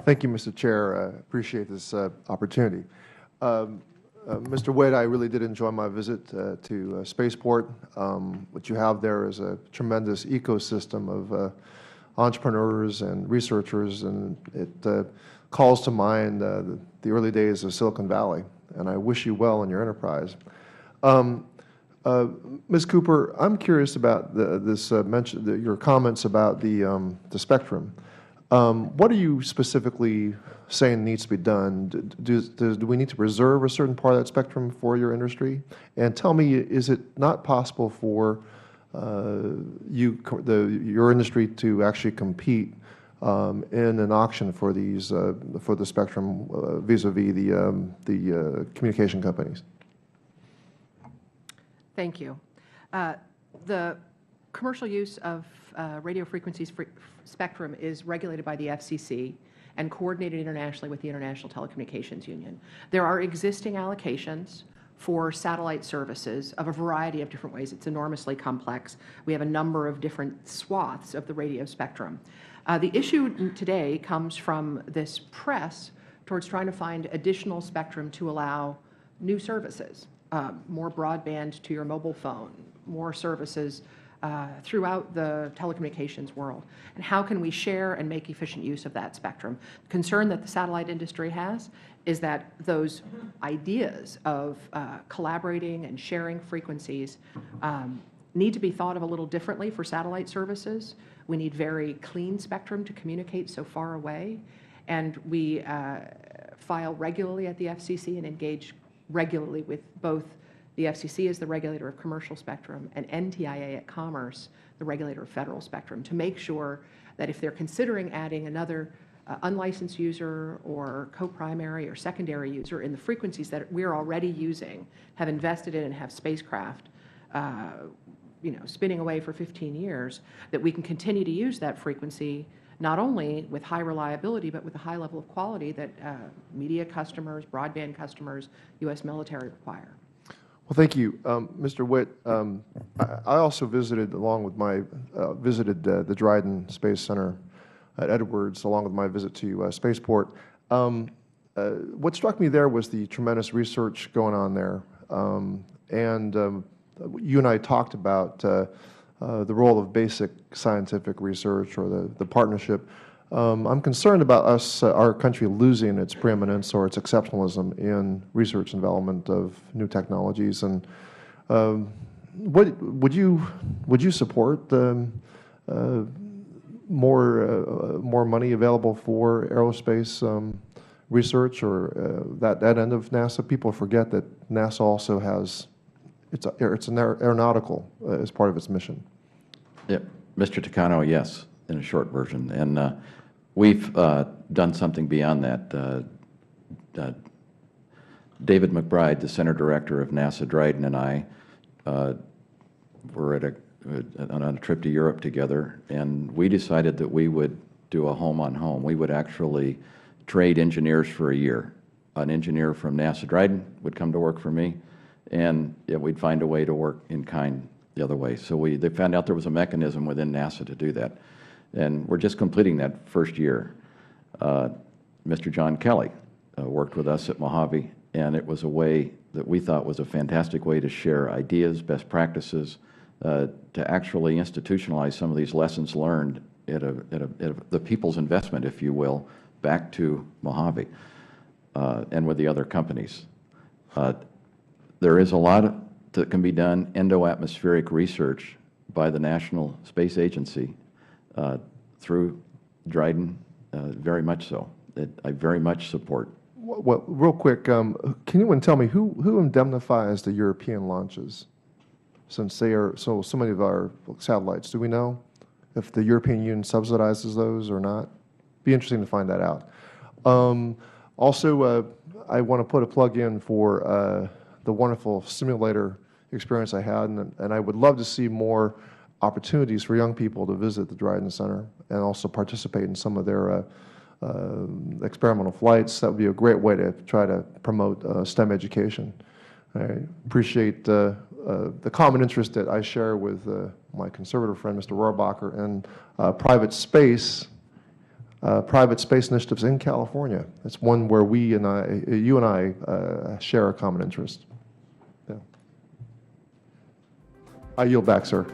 Thank you, Mr. Chair. I appreciate this opportunity. Mr. Witt, I really did enjoy my visit to Spaceport. What you have there is a tremendous ecosystem of entrepreneurs and researchers, and it calls to mind the early days of Silicon Valley, and I wish you well in your enterprise. Ms. Cooper, I'm curious about your comments about the spectrum. What are you specifically saying needs to be done? Do we need to preserve a certain part of that spectrum for your industry? And tell me, is it not possible for your industry to actually compete in an auction for these for the spectrum vis-a-vis the communication companies? Thank you. The commercial use of radio frequencies spectrum is regulated by the FCC and coordinated internationally with the International Telecommunications Union. There are existing allocations for satellite services of a variety of different ways. It's enormously complex. We have a number of different swaths of the radio spectrum. The issue today comes from this press towards trying to find additional spectrum to allow new services, more broadband to your mobile phone, more services throughout the telecommunications world. And how can we share and make efficient use of that spectrum? The concern that the satellite industry has is that those ideas of collaborating and sharing frequencies need to be thought of a little differently for satellite services. We need very clean spectrum to communicate so far away. And we file regularly at the FCC and engage regularly with both the FCC as the regulator of commercial spectrum and NTIA at Commerce, the regulator of federal spectrum, to make sure that if they're considering adding another unlicensed user or co-primary or secondary user in the frequencies that we're already using, have invested in and have spacecraft spinning away for 15 years, that we can continue to use that frequency not only with high reliability, but with a high level of quality that media customers, broadband customers, U.S. military require. Well, thank you. Mr. Witt, I also visited, visited the Dryden Space Center at Edwards, along with my visit to Spaceport. What struck me there was the tremendous research going on there. You and I talked about the role of basic scientific research or the partnership. I'm concerned about our country losing its preeminence or its exceptionalism in research and development of new technologies. And would you support more money available for aerospace research or that end of NASA? People forget that NASA also has it's an aeronautical as part of its mission. Yeah, Mr. Takano, yes, in a short version. And we've done something beyond that. David McBride, the Center Director of NASA Dryden, and I were on a trip to Europe together, and we decided that we would do a home-on-home. We would actually trade engineers for a year. An engineer from NASA Dryden would come to work for me, and we'd find a way to work in kind the other way. So they found out there was a mechanism within NASA to do that. And we're just completing that first year. Mr. John Kelly worked with us at Mojave, and it was a way that we thought was a fantastic way to share ideas, best practices, to actually institutionalize some of these lessons learned at the people's investment, if you will, back to Mojave and with the other companies. There is a lot that can be done, endo-atmospheric research by the National Space Agency through Dryden, very much so. I very much support. Well, real quick, can anyone tell me who indemnifies the European launches, since they are so many of our satellites? Do we know if the European Union subsidizes those or not? Be interesting to find that out. Also, I want to put a plug in for the wonderful simulator experience I had, and I would love to see more opportunities for young people to visit the Dryden Center and also participate in some of their experimental flights. That would be a great way to try to promote STEM education. I appreciate the common interest that I share with my conservative friend, Mr. Rohrabacher, and private space. private space initiatives in California. It's one where you and I share a common interest. Yeah. I yield back, sir.